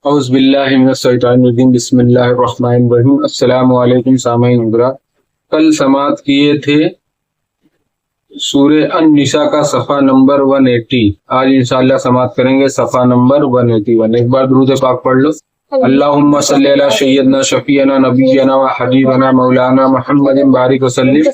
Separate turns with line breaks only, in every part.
اعوذ باللہ من الشیطان الرجیم بسم اللہ الرحمن الرحیم۔ السلام علیکم سامعین حضرات، کل سماعت کیے تھے سورہ النساء کا صفحہ نمبر 180۔ آج انشاءاللہ سماعت کریں گے صفحہ نمبر 181۔ ایک بار درود پاک پڑھ لو۔ اللہم صلی علی سیدنا شفیعنا نبینا و حبیبنا مولانا محمد بارک وسلم،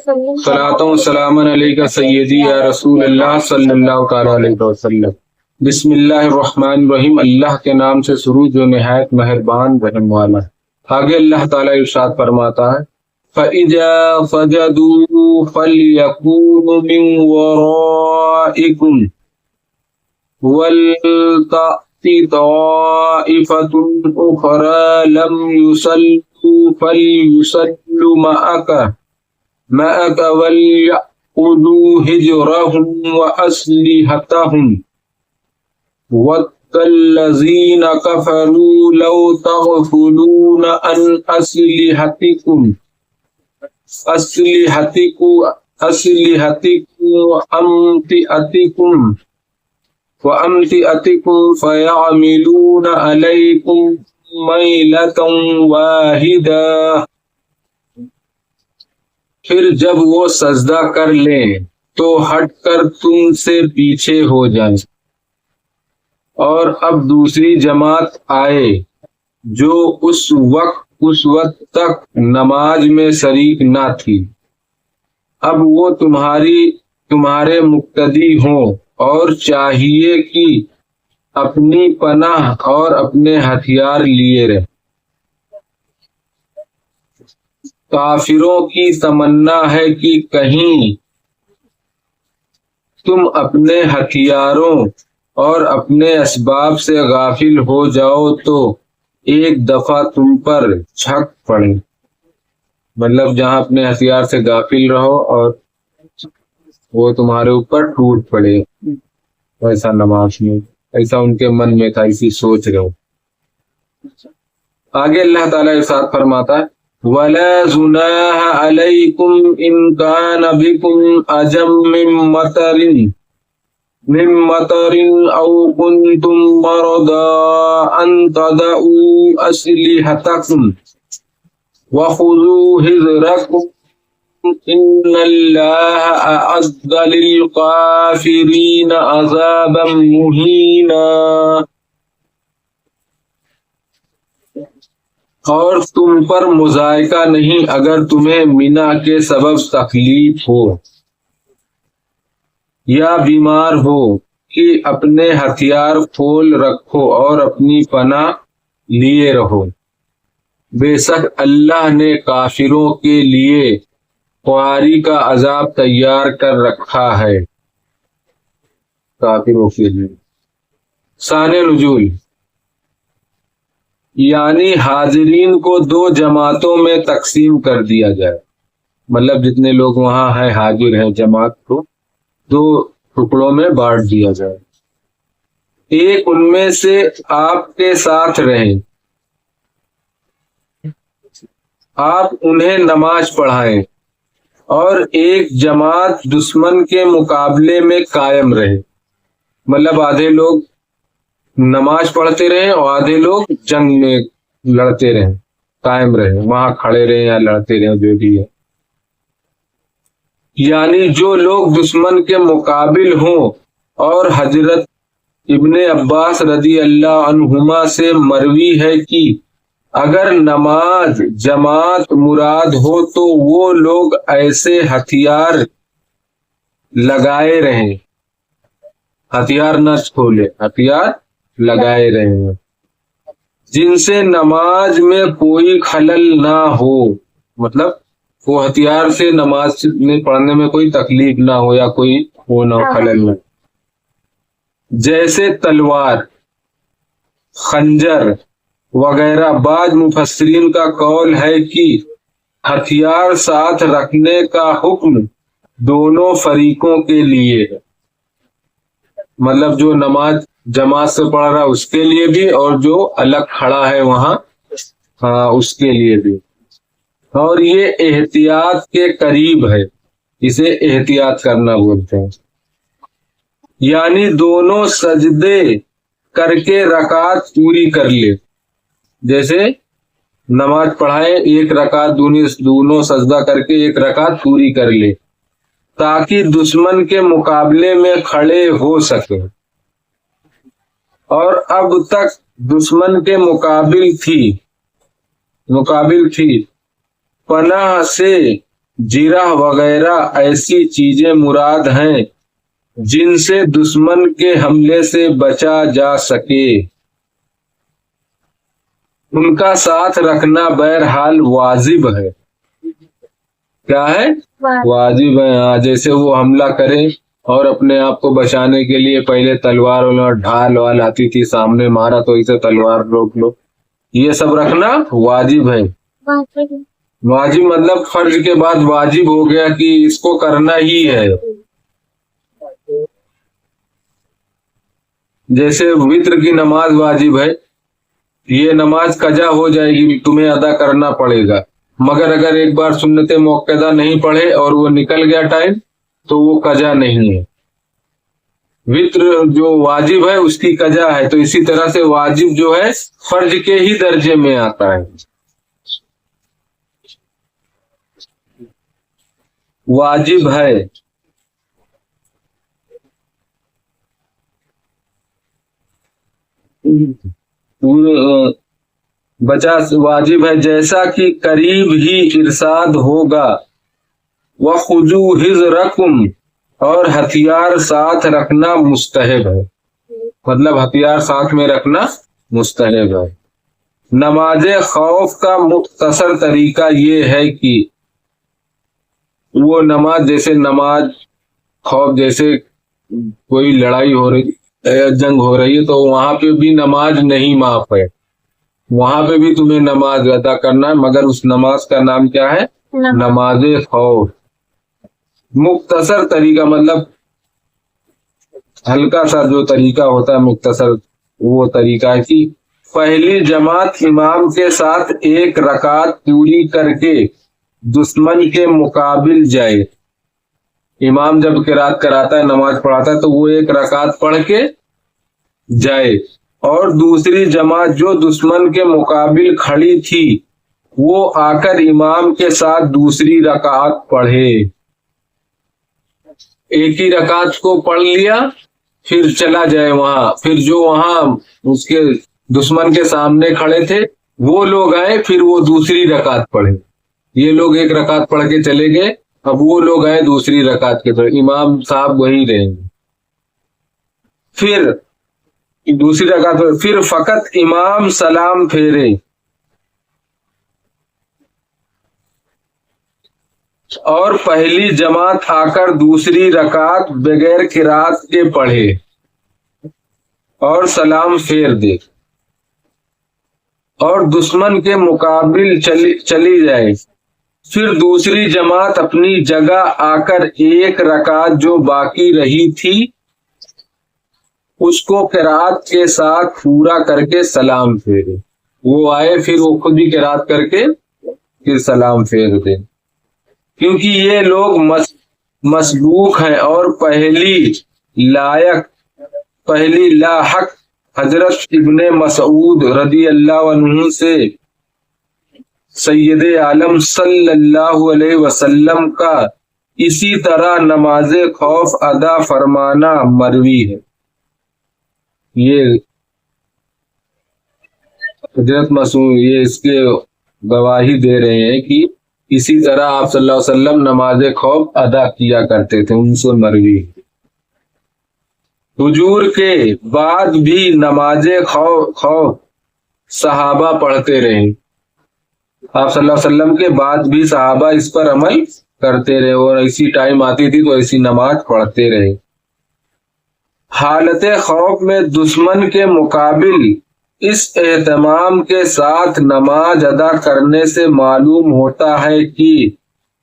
صلاۃ و سلام علیک سیدی یا رسول اللہ صلی اللہ تعالی علیہ وسلم۔ بسم اللہ الرحمن الرحیم، اللہ کے نام سے شروع جو نہایت مہربان رحم والا ہے۔ آگے اللہ تعالیٰ ارشاد فرماتا ہے فَإِذَا سَجَدُوا فَلْيَكُونُوا مِنْ وَرَائِكُمْ وَلْتَأْتِ طَائِفَةٌ أُخْرَى لَمْ يُصَلُّوا فَلْيُصَلُّوا مَعَكَ وَلْيَأْخُذُوا حِذْرَهُمْ وَأَسْلِحَتَهُمْ وَدَّ الَّذِينَ كَفَرُوا لَوْ تَغْفُلُونَ عَنْ أَسْلِحَتِكُمْ وَأَمْتِعَتِكُمْ فَيَعْمِلُونَ عَلَيْكُمْ مَيْلَةً وَاحِدَةً۔ پھر جب وہ سجدہ کر لیں تو ہٹ کر تم سے پیچھے ہو جائیں، اور اب دوسری جماعت آئے جو اس وقت تک نماز میں شریک نہ تھی، اب وہ تمہارے مقتدی ہوں، اور چاہیے کہ اپنی پناہ اور اپنے ہتھیار لیے رہیں۔ کافروں کی تمنا ہے کہ کہیں تم اپنے ہتھیاروں اور اپنے اسباب سے غافل ہو جاؤ تو ایک دفعہ تم پر چھک پڑے، مطلب جہاں اپنے ہتھیار سے غافل رہو اور وہ تمہارے اوپر ٹوٹ پڑے، ایسا نماز میں، ایسا ان کے من میں تھا، اسی سوچ رہو۔ آگے اللہ تعالیٰ ارشاد فرماتا ہے وَلَا جُنَاحَ عَلَيْكُمْ إِن كَانَ بِكُمْ أَذًى من مطر أو كنتم مرضى أن تضعوا أسلحتكم وخذوا حذركم إن الله أعد للكافرين عذابا مهينا۔ اور تم پر مضائقہ نہیں اگر تمہیں منا کے سبب تکلیف ہو یا بیمار ہو کہ اپنے ہتھیار کھول رکھو اور اپنی پناہ لیے رہو۔ بے شک اللہ نے کافروں کے لیے خواری کا عذاب تیار کر رکھا ہے، کافروں کے لیے۔ شان نزول، یعنی حاضرین کو دو جماعتوں میں تقسیم کر دیا جائے، مطلب جتنے لوگ وہاں ہیں حاضر ہیں جماعت کو دو ٹکڑوں میں بانٹ دیا جائے۔ ایک ان میں سے آپ کے ساتھ رہیں، آپ انہیں نماز پڑھائیں، اور ایک جماعت دشمن کے مقابلے میں قائم رہے، مطلب آدھے لوگ نماز پڑھتے رہیں اور آدھے لوگ جنگ میں لڑتے رہیں، قائم رہیں، وہاں کھڑے رہیں یا لڑتے رہیں، جو بھی ہے۔ یعنی جو لوگ دشمن کے مقابل ہوں، اور حضرت ابن عباس رضی اللہ عنہما سے مروی ہے کہ اگر نماز جماعت مراد ہو تو وہ لوگ ایسے ہتھیار لگائے رہیں، ہتھیار نہ کھولے، ہتھیار لگائے رہیں جن سے نماز میں کوئی خلل نہ ہو، مطلب وہ ہتھیار سے نماز میں پڑھنے میں کوئی تکلیف نہ ہو یا کوئی وہ نہ ہو، خلل نہ، جیسے تلوار، خنجر وغیرہ۔ بعض مفسرین کا قول ہے کہ ہتھیار ساتھ رکھنے کا حکم دونوں فریقوں کے لیے ہے، مطلب جو نماز جماعت سے پڑھ رہا اس کے لیے بھی، اور جو الگ کھڑا ہے وہاں اس کے لیے بھی۔ اور یہ احتیاط کے قریب ہے، اسے احتیاط کرنا بولتے ہیں، یعنی دونوں سجدے کر کے رکعت پوری کر لے، جیسے نماز پڑھائے 1 رکعت دونوں سجدہ کر کے 1 رکعت پوری کر لے تاکہ دشمن کے مقابلے میں کھڑے ہو سکے، اور اب تک دشمن کے مقابل تھی پناہ سے جرح وغیرہ ایسی چیزیں مراد ہیں جن سے دشمن کے حملے سے بچا جا سکے، ان کا ساتھ رکھنا بہرحال واجب ہے۔ کیا ہے؟ واجب ہے۔ جیسے وہ حملہ کرے اور اپنے آپ کو بچانے کے لیے پہلے تلوار اور ڈھال وال آتی تھی، سامنے مارا تو اسے تلوار روک لو، یہ سب رکھنا واجب ہے۔ واجب مطلب فرض کے بعد واجب ہو گیا کہ اس کو کرنا ہی ہے۔ جیسے وتر کی نماز واجب ہے، یہ نماز قضا ہو جائے گی، تمہیں ادا کرنا پڑے گا، مگر اگر ایک بار سنت موقدہ نہیں پڑھے اور وہ نکل گیا ٹائم تو وہ قضا نہیں ہے۔ وتر جو واجب ہے اس کی قضا ہے، تو اسی طرح سے واجب جو ہے فرض کے ہی درجے میں آتا ہے۔ واجب ہے واجب ہے جیسا کہ قریب ہی ارشاد ہوگا، وَخُذُوا حِذْرَكُمْ، اور ہتھیار ساتھ رکھنا مستحب ہے، مطلب ہتھیار ساتھ میں رکھنا مستحب ہے۔ نماز خوف کا مختصر طریقہ یہ ہے کہ وہ نماز جیسے نماز خوف، جیسے کوئی لڑائی ہو رہی، جنگ ہو رہی ہے، تو وہاں پہ بھی نماز نہیں معاف ہے، وہاں پہ بھی تمہیں نماز ادا کرنا ہے، مگر اس نماز کا نام کیا ہے؟ نماز خوف۔ مختصر طریقہ مطلب ہلکا سا جو طریقہ ہوتا ہے مختصر، وہ طریقہ ہے کہ پہلی جماعت امام کے ساتھ 1 رکعت پوری کر کے دشمن کے مقابل جائے۔ امام جب قرات کراتا ہے، نماز پڑھاتا ہے، تو وہ 1 رکعت پڑھ کے جائے، اور دوسری جماعت جو دشمن کے مقابل کھڑی تھی وہ آ کر امام کے ساتھ دوسری رکعت پڑھے۔ ایک ہی رکعت کو پڑھ لیا، پھر چلا جائے وہاں، پھر جو وہاں اس کے دشمن کے سامنے کھڑے تھے وہ لوگ آئے، پھر وہ دوسری رکعت پڑھے۔ یہ لوگ 1 رکعت پڑھ کے چلے گئے، اب وہ لوگ آئے دوسری رکعت کے طرف، امام صاحب وہیں رہیں گے۔ پھر دوسری رکعت پھر فقط امام سلام پھیرے اور پہلی جماعت آ کر دوسری رکعت بغیر قرات کے پڑھے اور سلام پھیر دے، اور دشمن کے مقابل چلی جائے۔ پھر دوسری جماعت اپنی جگہ آ کر 1 رکعت جو باقی رہی تھی اس کو قرات کے ساتھ پورا کر کے سلام پھیرے۔ وہ آئے، پھر وہ خود بھی قرات کر کے پھر سلام پھیر دے، کیونکہ یہ لوگ مسبوق ہیں، اور پہلی لاحق حضرت ابن مسعود رضی اللہ عنہ سے سید عالم صلی اللہ علیہ وسلم کا اسی طرح نماز خوف ادا فرمانا مروی ہے۔ یہ حضرت مسعود یہ اس کے گواہی دے رہے ہیں کہ اسی طرح آپ صلی اللہ علیہ وسلم نماز خوف ادا کیا کرتے تھے، ان سے مروی۔ حضور کے بعد بھی نماز خوف صحابہ پڑھتے رہے، آپ صلی اللہ علیہ وسلم کے بعد بھی صحابہ اس پر عمل کرتے رہے، اور ایسی ٹائم آتی تھی تو ایسی نماز پڑھتے رہے۔ حالت خوف میں دشمن کے مقابل اس اہتمام کے ساتھ نماز ادا کرنے سے معلوم ہوتا ہے کہ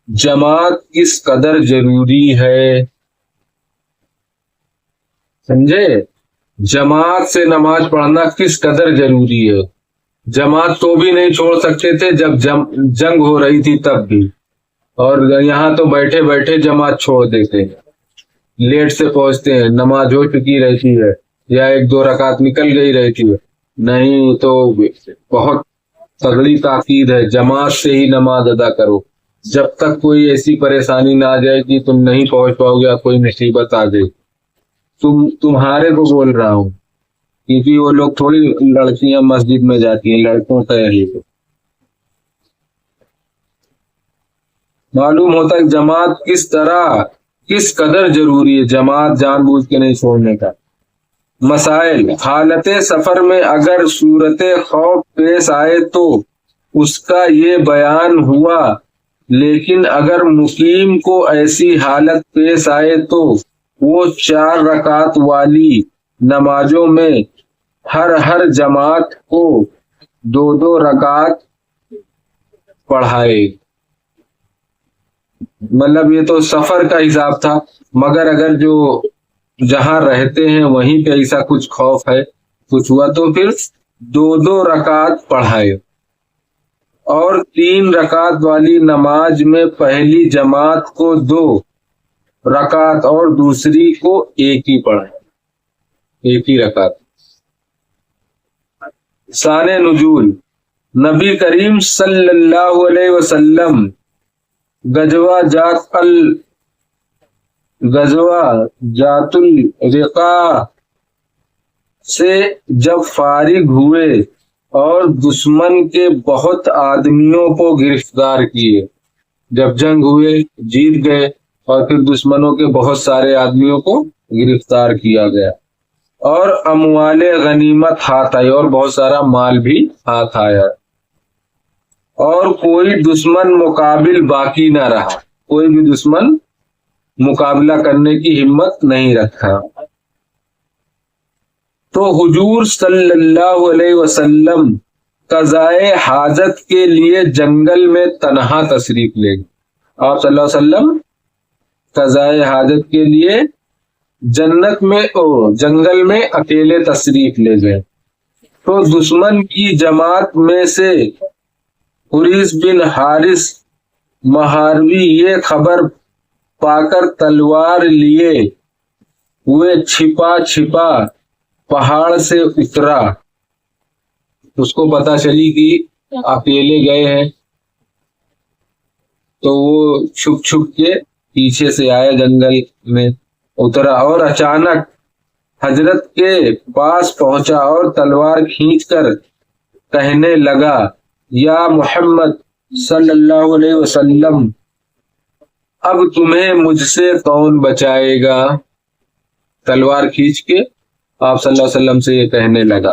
جماعت کس قدر ضروری ہے۔ سمجھے؟ جماعت سے نماز پڑھنا کس قدر ضروری ہے۔ جماعت تو بھی نہیں چھوڑ سکتے تھے جب جنگ ہو رہی تھی تب بھی، اور یہاں تو بیٹھے بیٹھے جماعت چھوڑ دیتے ہیں، لیٹ سے پہنچتے ہیں، نماز ہو چکی رہتی ہے یا 1-2 رکعت نکل گئی رہتی ہے، نہیں تو بہت تگڑی تاکید ہے، جماعت سے ہی نماز ادا کرو، جب تک کوئی ایسی پریشانی نہ آ جائے کہ تم نہیں پہنچ پاؤ گے یا کوئی مصیبت آ جائے۔ تمہارے کو بول رہا ہوں، کیونکہ وہ لوگ تھوڑی لڑکیاں مسجد میں جاتی ہیں، لڑکوں کا یہی تو معلوم ہوتا ہے جماعت کس قدر ضروری ہے، جماعت جان بوجھ کے نہیں چھوڑنے کا۔ مسائل: حالت سفر میں اگر صورت خوف پیش آئے تو اس کا یہ بیان ہوا، لیکن اگر مقیم کو ایسی حالت پیش آئے تو وہ 4 رکعت والی نمازوں میں ہر جماعت کو 2 رکعت پڑھائے۔ مطلب یہ تو سفر کا حساب تھا، مگر اگر جو جہاں رہتے ہیں وہیں پہ ایسا کچھ خوف ہے، کچھ ہوا تو پھر 2 رکعت پڑھائے۔ اور 3 رکعت والی نماز میں پہلی جماعت کو 2 رکعت اور دوسری کو 1 ہی پڑھائے، 1 ہی رکعت۔ شان نزول: نبی کریم صلی اللہ علیہ وسلم غزوہ ذات الرقاع سے جب فارغ ہوئے اور دشمن کے بہت آدمیوں کو گرفتار کیے، جب جنگ ہوئے جیت گئے اور پھر دشمنوں کے بہت سارے آدمیوں کو گرفتار کیا گیا، اور اموال غنیمت ہاتھ آئی، اور بہت سارا مال بھی ہاتھ آیا، اور کوئی دشمن مقابل باقی نہ رہا، کوئی بھی دشمن مقابلہ کرنے کی ہمت نہیں رکھا، تو حضور صلی اللہ علیہ وسلم قضائے حاجت کے لیے جنگل میں تنہا تشریف لے گئے۔ آپ صلی اللہ علیہ وسلم قضائے حاجت کے لیے جنگل میں اکیلے تشریف لے گئے، تو دشمن کی جماعت میں سے حریث بن حارث محاربی یہ خبر پا کر تلوار لیے ہوئے چھپا پہاڑ سے اترا۔ اس کو پتا چلی کہ اکیلے گئے ہیں تو وہ چھپ کے پیچھے سے آیا، جنگل میں اترا اور اچانک حضرت کے پاس پہنچا اور تلوار کھینچ کر کہنے لگا، یا محمد صلی اللہ علیہ وسلم، اب تمہیں مجھ سے کون بچائے گا؟ تلوار کھینچ کے آپ صلی اللہ علیہ وسلم سے یہ کہنے لگا۔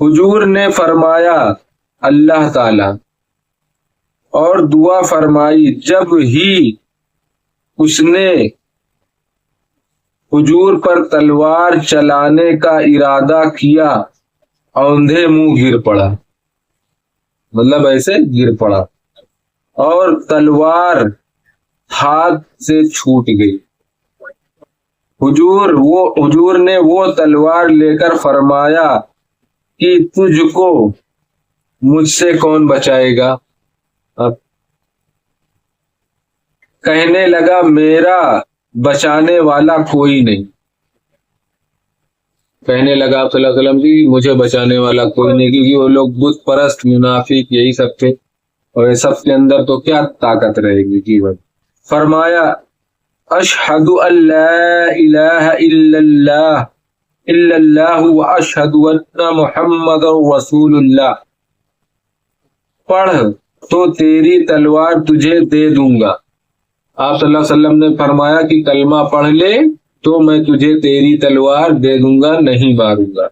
حضور نے فرمایا اللہ تعالی، اور دعا فرمائی۔ جب ہی اس نے حضور پر تلوار چلانے کا ارادہ کیا، اوندھے منہ گر پڑا، مطلب ایسے گر پڑا، اور تلوار ہاتھ سے چھوٹ گئی۔ حضور نے وہ تلوار لے کر فرمایا کہ تجھ کو مجھ سے کون بچائے گا؟ اب کہنے لگا، میرا بچانے والا کوئی نہیں۔ کہنے لگا آپ صلی اللہ علیہ وسلم جی مجھے بچانے والا کوئی نہیں، کیونکہ وہ لوگ بت پرست منافق یہی سب تھے، اور یہ سب کے اندر تو کیا طاقت رہے گی جیون۔ فرمایا اشہد ان لا الہ الا اللہ واشہد ان محمد رسول اللہ، پڑھ تو تیری تلوار تجھے دے دوں گا۔ آپ صلی اللہ علیہ وسلم نے فرمایا کہ کلمہ پڑھ لے تو میں تجھے تیری تلوار دے دوں گا، نہیں ماروں گا۔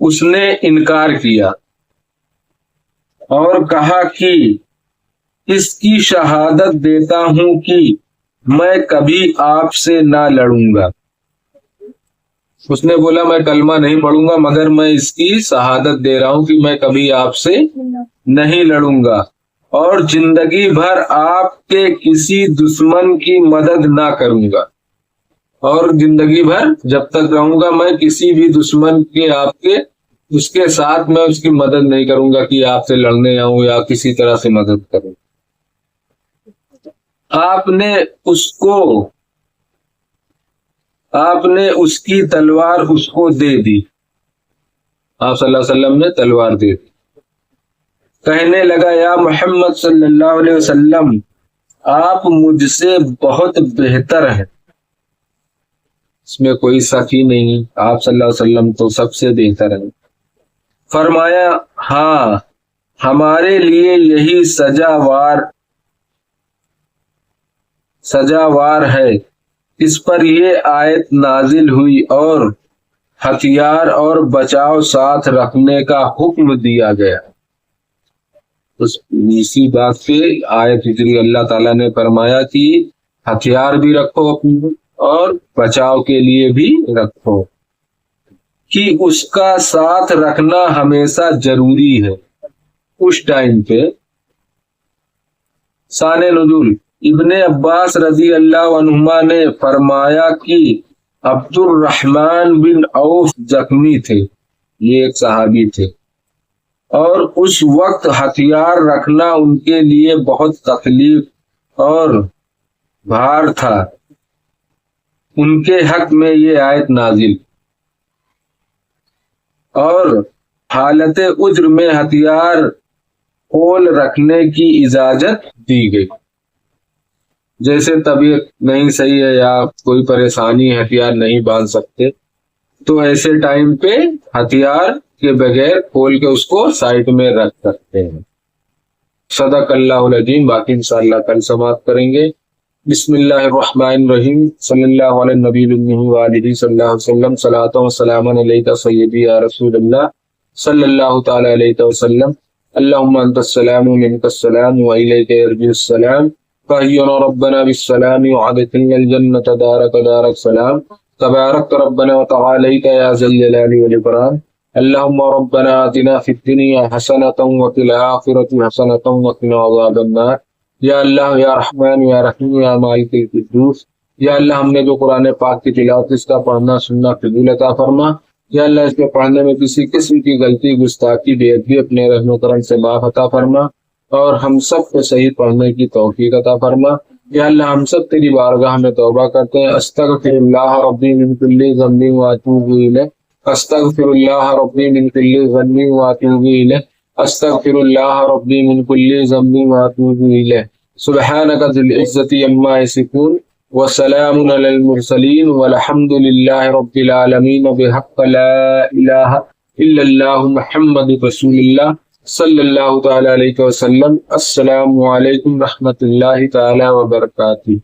اس نے انکار کیا اور کہا کہ اس کی شہادت دیتا ہوں کہ میں کبھی آپ سے نہ لڑوں گا۔ اس نے بولا میں کلمہ نہیں پڑھوں گا، مگر میں اس کی شہادت دے رہا ہوں کہ میں کبھی آپ سے نہیں لڑوں گا، اور زندگی بھر آپ کے کسی دشمن کی مدد نہ کروں گا، اور زندگی بھر جب تک رہوں گا میں کسی بھی دشمن کے اس کے ساتھ میں اس کی مدد نہیں کروں گا کہ آپ سے لڑنے آؤں یا کسی طرح سے مدد کروں۔ آپ نے اس کی تلوار اس کو دے دی، آپ صلی اللہ علیہ وسلم نے تلوار دے دی، کہنے لگا یا محمد صلی اللہ علیہ وسلم آپ مجھ سے بہت بہتر ہیں، اس میں کوئی شک ہی نہیں، آپ صلی اللہ علیہ وسلم تو سب سے بہتر ہیں۔ فرمایا ہاں ہمارے لیے یہی سزاوار ہے۔ اس پر یہ آیت نازل ہوئی اور ہتھیار اور بچاؤ ساتھ رکھنے کا حکم دیا گیا۔ اسی بات پہ آیت اتری، اللہ تعالیٰ نے فرمایا کہ ہتھیار بھی رکھو اپنے اور بچاؤ کے لیے بھی رکھو، کہ اس کا ساتھ رکھنا ہمیشہ ضروری ہے اس ٹائم پہ۔ شان نزول، ابن عباس رضی اللہ عنہما نے فرمایا کہ عبد الرحمن بن عوف زخمی تھے، یہ ایک صحابی تھے، اور اس وقت ہتھیار رکھنا ان کے لیے بہت تکلیف اور بھار تھا۔ ان کے حق میں یہ آیت نازل اور حالت عذر میں ہتھیار کھول رکھنے کی اجازت دی گئی۔ جیسے طبیعت نہیں صحیح ہے یا کوئی پریشانی، ہتھیار نہیں باندھ سکتے، تو ایسے ٹائم پہ ہتھیار کے بغیر کھول کے اس کو سائڈ میں رکھ سکتے ہیں۔ صدق اللہ العظیم۔ باقی انشاءاللہ کل سماعت کریں گے۔ بسم اللہ الرحمن الرحیم۔ صلی اللہ علیہ نبی وآلہ صلی اللہ علیہ وسلم، صلاۃ و سلام علیک سیدی یا رسول اللہ صلی اللہ تعالی علیہ وسلم۔ اللہم انت السلام ومنک السلام والیک یرجع السلام، فحینا ربنا بالسلام وادخلنا الجنۃ دارک دار السلام، تبارک ربنا وتعالیت یا ذی الجلال والاکرام۔ اللہم ربنا آتنا فی الدنیا حسنۃ وفی الآخرۃ حسنۃ وقنا عذاب النار۔ یا اللہ یا رحمان یا رحیم یا مالک القدوس، یا اللہ ہم نے جو قرآن پاک کی تلاوت اس کا پڑھنا سننا قبول عطا فرما۔ یا اللہ اس کے پڑھنے میں کسی قسم کی غلطی گستاخی بے ادبی اپنے رحم و کرم سے معاف عطا فرما، اور ہم سب کو صحیح پڑھنے کی توفیق عطا فرما۔ یا اللہ ہم سب تیری بارگاہ میں توبہ کرتے ہیں۔ استغفر اللہ ربی من کل ذنب واتوب الیہ، استغفر اللہ ربی من کل ذنب واتوب الیہ، استغفر اللہ ربی من کل ذنب واتوب الیہ۔ سبحانک ذی العزۃ عما یصفون وسلام علی المرسلین والحمد للہ رب العالمین بحق لا الہ الا اللہ محمد رسول اللہ صلی اللہ تعالی علیہ وسلم۔ السلام علیکم رحمۃ اللہ تعالی وبرکاتہ۔